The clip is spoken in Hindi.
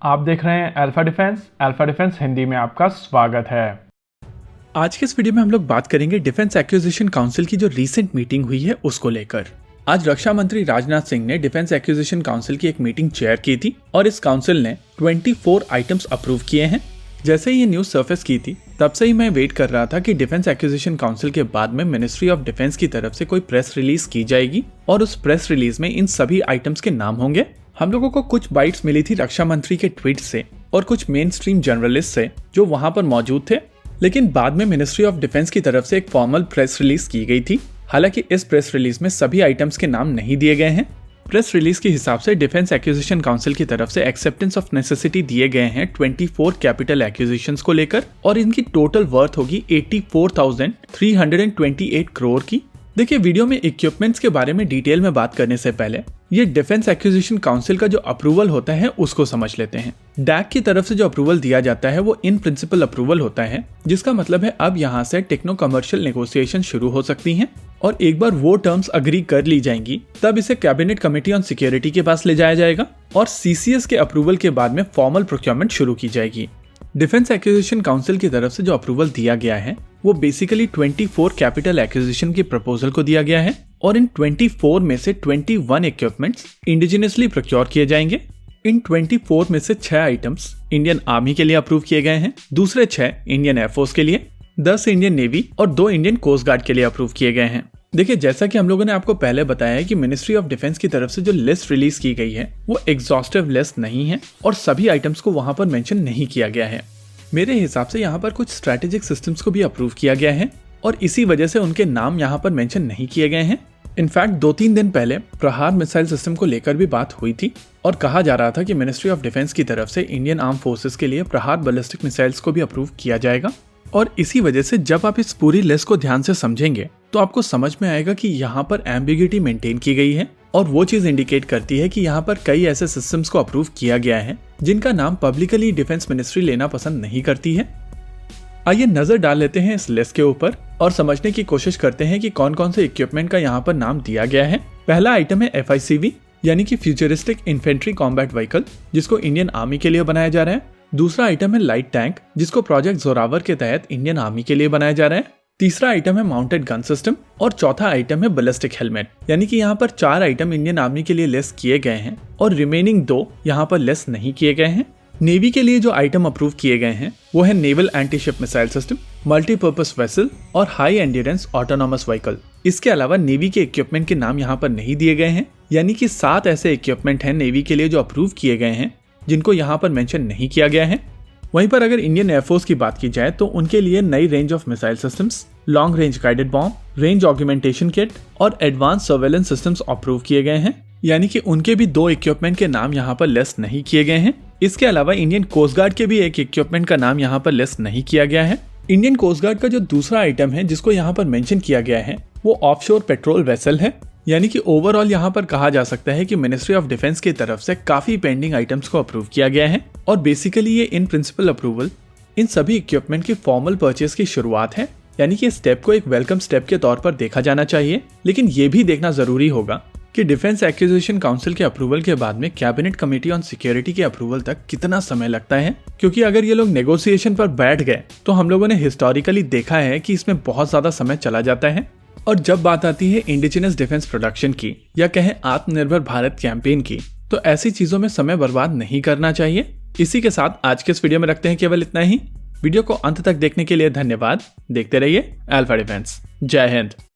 आप देख रहे हैं अल्फा डिफेंस हिंदी में आपका स्वागत है। आज के इस वीडियो में हम लोग बात करेंगे डिफेंस एक्विजिशन काउंसिल की जो रीसेंट मीटिंग हुई है उसको लेकर। आज रक्षा मंत्री राजनाथ सिंह ने डिफेंस एक्विजिशन काउंसिल की एक मीटिंग चेयर की थी और इस काउंसिल ने 24 आइटम्स अप्रूव किए हैं। जैसे ही ये न्यूज सरफेस की थी तब से ही मैं वेट कर रहा था कि डिफेंस एक्विजिशन काउंसिल के बाद में मिनिस्ट्री ऑफ डिफेंस की तरफ से कोई प्रेस रिलीज की जाएगी और उस प्रेस रिलीज में इन सभी आइटम्स के नाम होंगे। हम लोगों को कुछ बाइट्स मिली थी रक्षा मंत्री के ट्वीट से और कुछ मेन स्ट्रीम जर्नलिस्ट से जो वहां पर मौजूद थे, लेकिन बाद में मिनिस्ट्री ऑफ डिफेंस की तरफ से एक फॉर्मल प्रेस रिलीज की गई थी। हालांकि इस प्रेस रिलीज में सभी आइटम्स के नाम नहीं दिए गए हैं। प्रेस रिलीज के हिसाब से डिफेंस एक्विजिशन काउंसिल की तरफ से एक्सेप्टेंस ऑफ नेसेसिटी दिए गए हैं 24 कैपिटल एक्विजिशंस को लेकर और इनकी टोटल वर्थ होगी 84,328 करोड़ की। देखिए, वीडियो में इक्विपमेंट्स के बारे में डिटेल में बात करने से पहले ये डिफेंस एक्विजिशन काउंसिल का जो अप्रूवल होता है उसको समझ लेते हैं। डैक की तरफ से जो अप्रूवल दिया जाता है वो इन प्रिंसिपल अप्रूवल होता है, जिसका मतलब है अब यहाँ से टेक्नो कमर्शियल नेगोशिएशन शुरू हो सकती हैं और एक बार वो टर्म्स अग्री कर ली जाएंगी तब इसे कैबिनेट कमेटी ऑन सिक्योरिटी के पास ले जाया जाएगा और सीसीएस के अप्रूवल के बाद में फॉर्मल प्रोक्योरमेंट शुरू की जाएगी। डिफेंस एक्विजिशन काउंसिल की तरफ से जो अप्रूवल दिया गया है वो बेसिकली 24 कैपिटल एक्विजिशन की प्रपोजल को दिया गया है और इन 24 में से 21 इक्विपमेंट्स इंडिजिनियसली प्रोक्योर किए जाएंगे। इन 24 में से 6 आइटम्स इंडियन आर्मी के लिए अप्रूव किए गए हैं, दूसरे 6 इंडियन एयरफोर्स के लिए, 10 इंडियन नेवी और 2 इंडियन कोस्ट गार्ड के लिए अप्रूव किए गए हैं। देखिए, जैसा कि हम लोगों ने आपको पहले बताया है कि मिनिस्ट्री ऑफ डिफेंस की तरफ से जो लिस्ट रिलीज की गई है वो एग्जॉस्टिव लिस्ट नहीं है और सभी आइटम्स को वहां पर मेंशन नहीं किया गया है। मेरे हिसाब से यहाँ पर कुछ स्ट्रैटेजिक सिस्टम्स को भी अप्रूव किया गया है और इसी वजह से उनके नाम यहाँ पर मेंशन नहीं किए गए हैं। इनफैक्ट 2-3 दिन पहले प्रहार मिसाइल सिस्टम को लेकर भी बात हुई थी और कहा जा रहा था कि मिनिस्ट्री ऑफ डिफेंस की तरफ से इंडियन आर्म फोर्सेस के लिए प्रहार बैलिस्टिक मिसाइल्स को भी अप्रूव किया जाएगा। और इसी वजह से जब आप इस पूरी लिस्ट को ध्यान से समझेंगे तो आपको समझ में आएगा कि यहाँ पर एम्बिग्युइटी मेंटेन की गई है और वो चीज इंडिकेट करती है कि यहाँ पर कई ऐसे सिस्टम्स को अप्रूव किया गया है जिनका नाम पब्लिकली डिफेंस मिनिस्ट्री लेना पसंद नहीं करती है। आइए नजर डाल लेते हैं इस लिस्ट के ऊपर और समझने की कोशिश करते हैं कि कौन कौन से इक्विपमेंट का यहाँ पर नाम दिया गया है। पहला आइटम है FICV यानी कि फ्यूचरिस्टिक इन्फेंट्री कॉम्बैट व्हीकल, जिसको इंडियन आर्मी के लिए बनाया जा रहा है। दूसरा आइटम है लाइट टैंक, जिसको प्रोजेक्ट जोरावर के तहत इंडियन आर्मी के लिए बनाया जा रहा है। तीसरा आइटम है माउंटेड गन सिस्टम और चौथा आइटम है बैलिस्टिक हेलमेट। यानी कि यहाँ पर 4 आइटम इंडियन आर्मी के लिए लिस्ट किए गए हैं और रिमेनिंग 2 यहाँ पर लिस्ट नहीं किए गए हैं। नेवी के लिए जो आइटम अप्रूव किए गए हैं वो है naval antiship missile system, multipurpose vessel और हाई एंड्योरेंस ऑटोनॉमस व्हीकल। इसके अलावा नेवी के इक्विपमेंट के नाम यहाँ पर नहीं दिए गए हैं, यानी कि 7 ऐसे इक्विपमेंट हैं नेवी के लिए जो अप्रूव किए गए हैं जिनको यहाँ पर मेंशन नहीं किया गया है। वहीं पर अगर इंडियन एयरफोर्स की बात की जाए तो उनके लिए नई range of missile systems, long range guided bomb, range augmentation kit और एडवांस सर्वेलेंस सिस्टम्स अप्रूव किए गए हैं, यानी कि उनके भी 2 इक्विपमेंट के नाम यहाँ पर लिस्ट नहीं किए गए हैं। इसके अलावा इंडियन कोस्ट गार्ड के भी एक इक्विपमेंट का नाम यहाँ पर लिस्ट नहीं किया गया है। इंडियन कोस्ट गार्ड का जो दूसरा आइटम है जिसको यहाँ पर मेंशन किया गया है वो ऑफशोर पेट्रोल वेसल है, यानी कि ओवरऑल यहाँ पर कहा जा सकता है कि मिनिस्ट्री ऑफ डिफेंस की तरफ से काफी पेंडिंग आइटम्स को अप्रूव किया गया है और बेसिकली ये इन प्रिंसिपल अप्रूवल इन सभी इक्विपमेंट की फॉर्मल परचेज की शुरुआत है, यानी कि इस स्टेप को एक वेलकम स्टेप के तौर पर देखा जाना चाहिए। लेकिन ये भी देखना जरूरी होगा कि डिफेंस एक्विजिशन काउंसिल के अप्रूवल के बाद में कैबिनेट कमेटी ऑन सिक्योरिटी के अप्रूवल तक कितना समय लगता है, क्योंकि अगर ये लोग नेगोशिएशन पर बैठ गए तो हम लोगों ने हिस्टोरिकली देखा है कि इसमें बहुत ज्यादा समय चला जाता है। और जब बात आती है इंडिजिनस डिफेंस प्रोडक्शन की या कहें आत्मनिर्भर भारत कैंपेन की, तो ऐसी चीजों में समय बर्बाद नहीं करना चाहिए। इसी के साथ आज के इस वीडियो में रखते हैं केवल इतना ही। वीडियो को अंत तक देखने के लिए धन्यवाद। देखते रहिए अल्फा डिफेंस। जय हिंद।